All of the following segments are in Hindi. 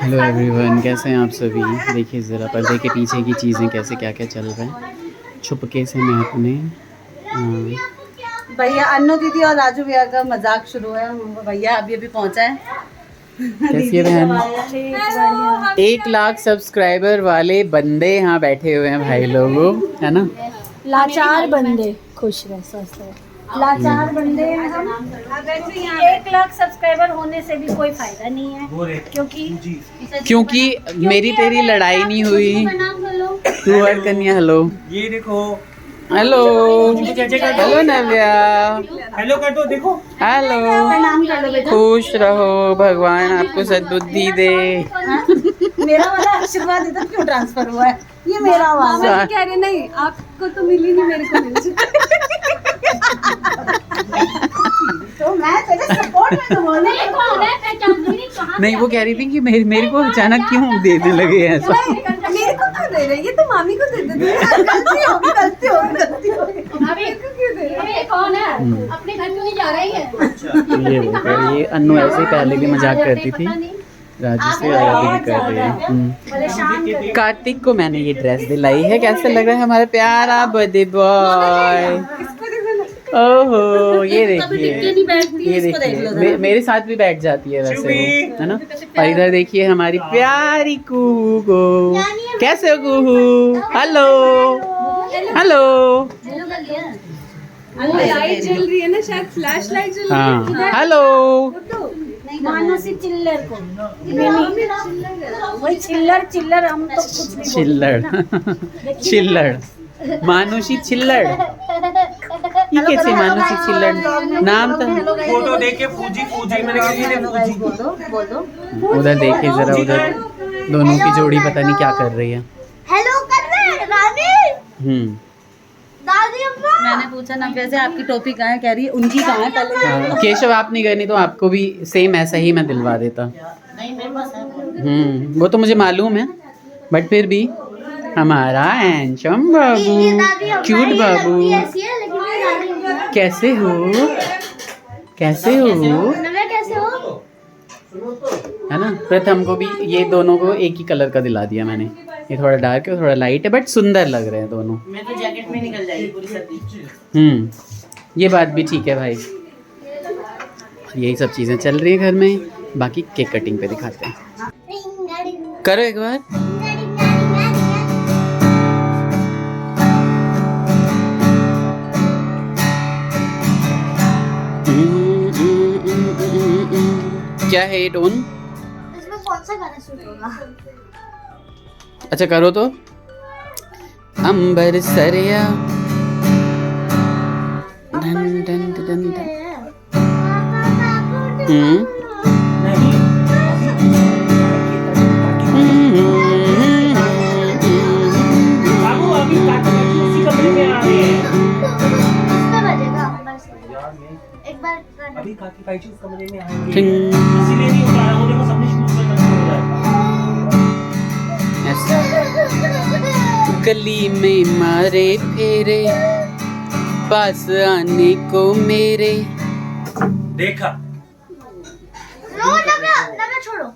हेलो एवरीवन, कैसे हैं आप सभी। देखिए ज़रा पर्दे के पीछे की चीज़ें कैसे क्या क्या चल रहा है। छुपके से मैं अपने भैया अन्नू दीदी और राजू भैया का मजाक शुरू है। भैया अभी अभी पहुंचा है। कैसी है बहन। 1 लाख सब्सक्राइबर वाले बंदे यहाँ बैठे हुए हैं भाई लोगों, है ना। लाचार बंदे खुश रहे, स्वस्थ रहे। लाचार बंदे हम 1 लाख सब्सक्राइबर होने से भी कोई फायदा नहीं है, क्योंकि मेरी तेरी लड़ाई नहीं हुई। तू और कन्या हेलो, ये देखो, हेलो हेलो नव्या, हेलो कर दो, देखो हेलो। खुश रहो, भगवान आपको सद्बुद्धि दे। मेरा वाला आशीर्वाद इधर क्यों ट्रांसफर हुआ है? ये मेरा वाला कह रहे नहीं, आपको तो मिली नहीं, मेरे को मिली। तो मैं तेरे सपोर्ट में तो बोल रही हूं। नहीं, वो कह रही थी कि मेरे को अचानक क्यों देने लगे ऐसा। मेरे को क्यों दे रहे? ये तो मामी को दे दे। गलती होगी। अभी क्यों दे रहे? ये कौन है? अपने घर क्यों नहीं जा रही है? ये वो कह रही है, अन्नू ऐसे ही पहले भी मजाक करती थी राजू से, और अभी भी कर रही है। कार्तिक को मैंने ये ड्रेस दिलाई है, कैसे लग रहा है हमारा प्यारा बर्थडे बॉय। ओहो, ये देखिए, ये देखिए मेरे साथ भी बैठ जाती है वैसे वो, है ना। और इधर देखिए हमारी प्यारी कुहू को। कैसे हो कुहू? Hello hello. लाइट जल रही है ना, शायद फ्लैश लाइट जल रही है। हाँ हेलो। मानसी चिल्लर को, वही चिल्लर हम तो कुछ नहीं चिल्लड़ चिल्लड़ मानुषी चिल्लड़। ये कैसे मानुषी चिल्लड़ नाम था। फोटो देखे फूजी मैंने कहा ये फूजी। बोलो। उधर देखिए जरा, उधर दोनों की जोड़ी पता नहीं क्या कर रही है। हेलो कर रहे हैं दादी। दादी अम्मा। मैंने पूछा नव्या से आपकी टोपी कहाँ है? कह रही है उनकी कहाँ है पहले। हाँ, केशव आप नहीं गए, नहीं तो आपको भी सेम ऐसा ही मैं दिलवा देता। वो तो मुझे मालूम है, बट फिर भी हमारा हैंडसम बाबू, क्यूट बाबू। कैसे हो? कैसे हो? है ना। प्रथम को भी ये दोनों को एक ही कलर का दिला दिया मैंने। ये थोड़ा डार्क है, थोड़ा लाइट है, बट सुंदर लग रहे हैं दोनों। मैं तो जैकेट में निकल जाएगी पूरी सर्दी। ये बात भी ठीक है भाई। यही सब चीज़ें चल रही है घर में। बाकी केक कटिंग पे दिखाते हैं। करो एक बार। क्या है ये टोन? इसमें कौन सा गाना शूट होगा? अच्छा करो तो। अंबर सरिया धन धन धन धन। बाबू अभी काटी उसी कमरे में आ रहे हैं। कितना बजेगा? एक बार अभी काकी पाई उस कमरे में आएंगे, इसीलिए नहीं उठा रहा हूं। देखो सबने शूट करना शुरू कर दिया। गली में मारे फेरे, पास आने को मेरे। देखा छोड़ो।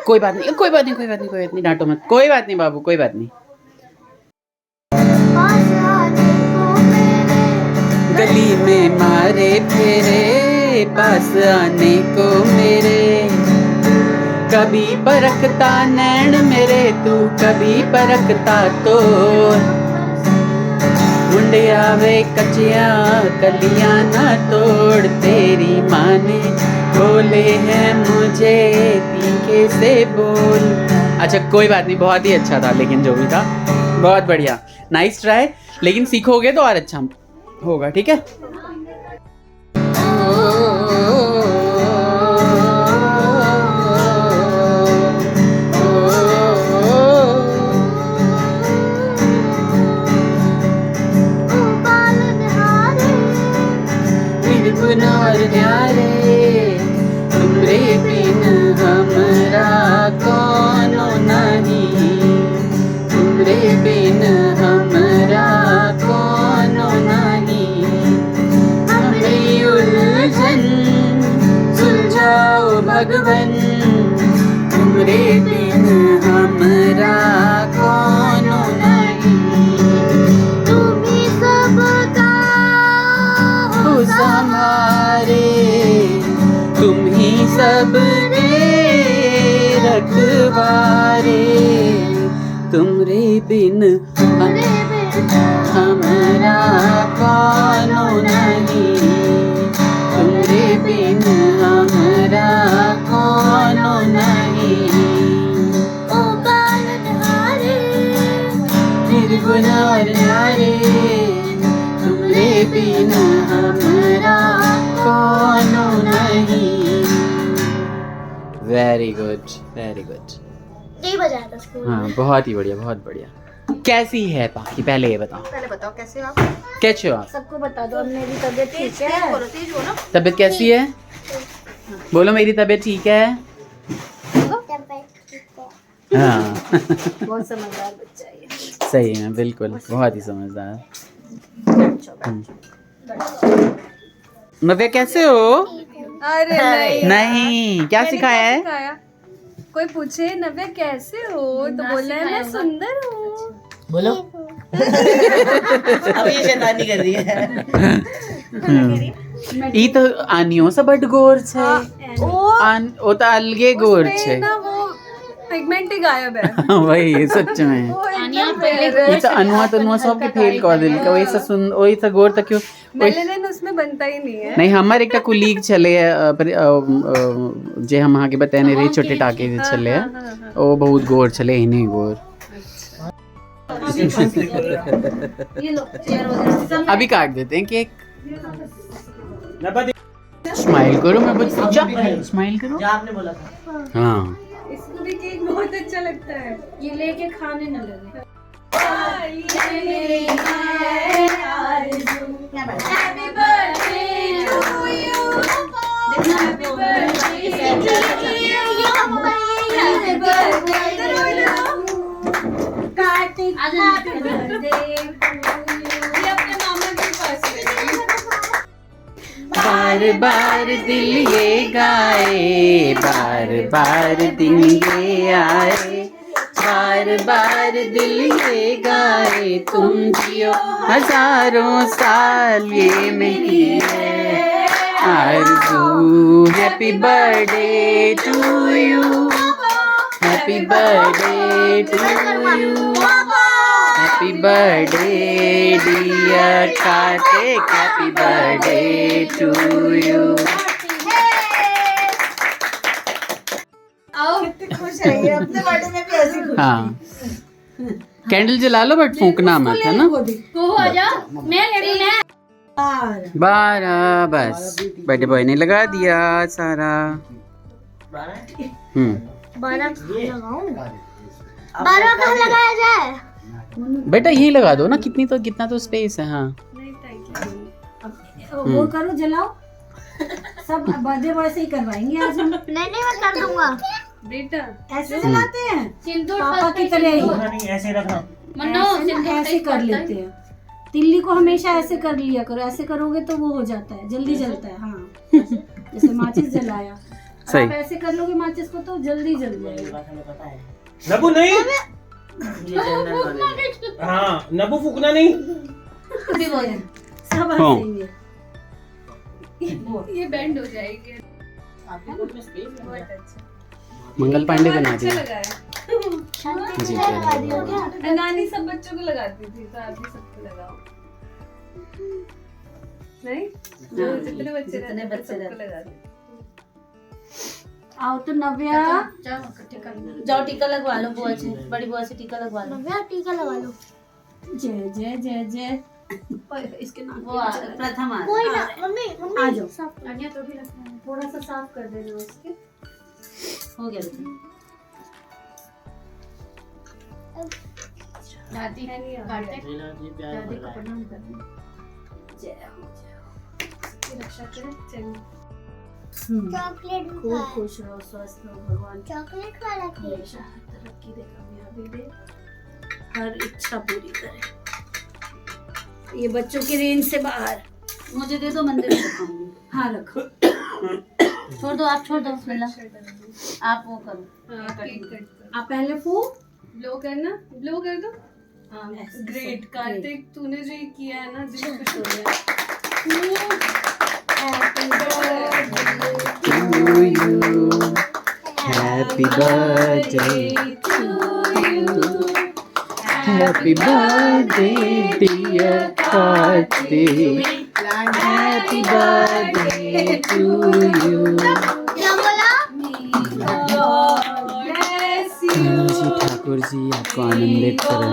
कोई बात नहीं, कोई बात नहीं, कोई बात नहीं, कोई बात नहीं, डांटो मत। कोई बात नहीं बाबू, कोई बात नहीं। गली में मारे फेरे, पास आने को मेरे। कभी परखता नैन मेरे तू, कभी परखता तो। मुंडिया वे कचिया कलियां ना तोड़, तेरी माँ ने बोले हैं मुझे तीखे से बोल। अच्छा कोई बात नहीं, बहुत ही अच्छा था, लेकिन जो भी था बहुत बढ़िया, नाइस ट्राई। लेकिन सीखोगे तो और अच्छा होगा, ठीक है। तुमरे बिन हमरा कोनो नहीं, तुमरे बिन हमरा कोनो नहीं। हमें उलझन भगवन तुमरे बिन हमरा कोनो नहीं। तुम ही सबका हो संहारे तुम ही सबके रखवारे तुमरे बिन हमरा कोनो नहीं। तुमरे बिन हमरा कोनो नहीं। ओ बालनहारे निर्गुण और नारे तुमरे बिन हमरा कोनो नहीं। Very good very good. यही बजाया था स्कूल हाँ बहुत ही बढ़िया बहुत बढ़िया। कैसी है पाखी पहले ये बताओ। पहले बताओ कैसे हो आप? कैसे हो आप? सबको बता दो अब मेरी तबीयत ठीक है। बोलो तेज हो ना। तबीयत कैसी है? बोलो मेरी तबीयत ठीक है। हाँ बहुत समझदार बच्चा है ये। सही है बिल्कुल बहुत ही समझदार। नव्या कैसे हो? अरे नहीं नहीं क्या मैंने सिखाया है? सिखाया? कोई पूछे नव्या कैसे हो तो बोलना है मैं सुंदर हूँ। बोलो। अब ये शैतानी कर रही है। ई तो आनियो से बड़ गोर छे। ओ ओ तो अलगे गोर उसमें छे। ना वो पिगमेंट ही गायब है। वही सच में। वो आनिया एकदम पहले बेरस ये तो अनुआ तो अनुआ सब के फेल कर दिल के वही से सुन वही से गोर तक क्यों मेलेनिन उसमें बनता ही नहीं है। नहीं हमार एकटा कुलीग छले जे हम अहाँ के बताने रही छोटे टाके जे छले ओ बहुत गोर छले इन्हीं गोर। ये लो चेयर वगैरह अभी काट देते हैं केक। नब्बे स्माइल करो मैं बस स्माइल करो। जो आपने बोला था। हाँ इसको भी केक बहुत अच्छा लगता है। ये लेके खाने न लगे। Happy birthday to you. Happy birthday to you. Happy birthday to you. Kartik happy birthday ये अपने मामा के पास है। बार बार दिल ये गाए बार बार दिन ये आए बार बार दिल ये गाए तुम जियो हजारों साल ये मेरी है आरज़ू। Happy birthday to you happy birthday to you happy birthday dear Karthik happy birthday to you. आओ कितनी खुश है ये अपने बर्थडे में भी ऐसी खुश। हाँ कैंडल जला लो बट फूकना मत है ना। तू आ जा मैं रेडी है। 12 बस बर्थडे बॉय ने लगा दिया सारा। 12 कहाँ लगाया जाए? बेटा यही लगा दो ना कितना तो स्पेस है। हाँ वो करो जलाओ सब बर्थडे बॉय से ही करवाएंगे आज हम। नहीं मैं कर दूंगा बेटा ऐसे जलाते हैं पापा की तरह ही। नहीं ऐसे रखना। ऐसे कर लेते हैं। तिल्ली को हमेशा ऐसे कर लिया करो। ऐसे करोगे तो वो हो जाता है जल्दी जलता है। हाँ जैसे माचिस जलाया सही। आप ऐसे कर लोगे माचिस को तो जल्दी जल जाएगा। हमें पता है। नबू नहीं। ये जनरल नॉलेज। हाँ नबू फूकना नहीं। सब हाँ। हंसेंगे। ये बैंड हो जाएगी। मंगल पांडे बना अच्छा दिया। लगा है। जी नानी सब बच्चों को लगाती थी तो आप भी सबको लगाओ। नहीं जो जितने बच्चे सबको लगा दी। आओ तो नव्या जाओ टीका लगवा लो बुआ से, बड़ी बुआ से टीका लगवा लो। नव्या टीका लगा लो। जय जय जय जय। इसके नाम वो प्रथम आ कोई ना मम्मी आ जाओ। अन्य तो भी रखना है। थोड़ा सा साफ कर देना उसके। हो गया बेटा। दादी है नहीं आते। दादी को प्रणाम करना। जय हो इसकी रक्षा करें। चलिए चॉकलेट खूब खुश रहो, स्वस्थ रहो, भगवान चॉकलेट वाला हमेशा हर तरक्की दे, कामयाबी दे, हर इच्छा पूरी करे। ये बच्चों की रेंज से बाहर। मुझे दे दो, मंदिर में रखाऊंगी। हाँ रखो। छोड़ दो, आप छोड़ दो, बिस्मिल्लाह। आप वो करो, आप पहले फू ब्लो करना, ब्लो कर दो। ऐसे, ग्रेट कार्तिक, तूने जो ये किया है ना, दिल खुश हो गया। Happy birthday to you. Happy birthday dear Kartik. Happy birthday to you. Ji Thakur ji आपको आनंदित करें,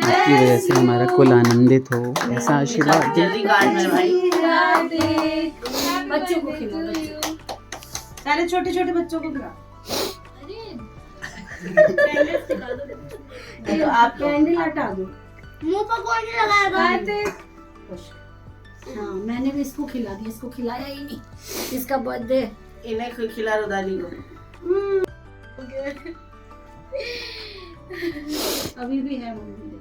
आपकी वजह से हमारा कुल आनंदित हो, ऐसा आशीर्वाद दे। बच्चों को खिलाओ, सारे छोटे छोटे बच्चों को खिलाओ। तो आप कैंडल हटा दो। मुंह पर कौन लगाएगा? हाँ, मैंने भी इसको खिला दिया, इसको खिलाया ही नहीं, इसका बर्थडे। इन्हें खिला दो दादी को। अभी भी है मम्मी।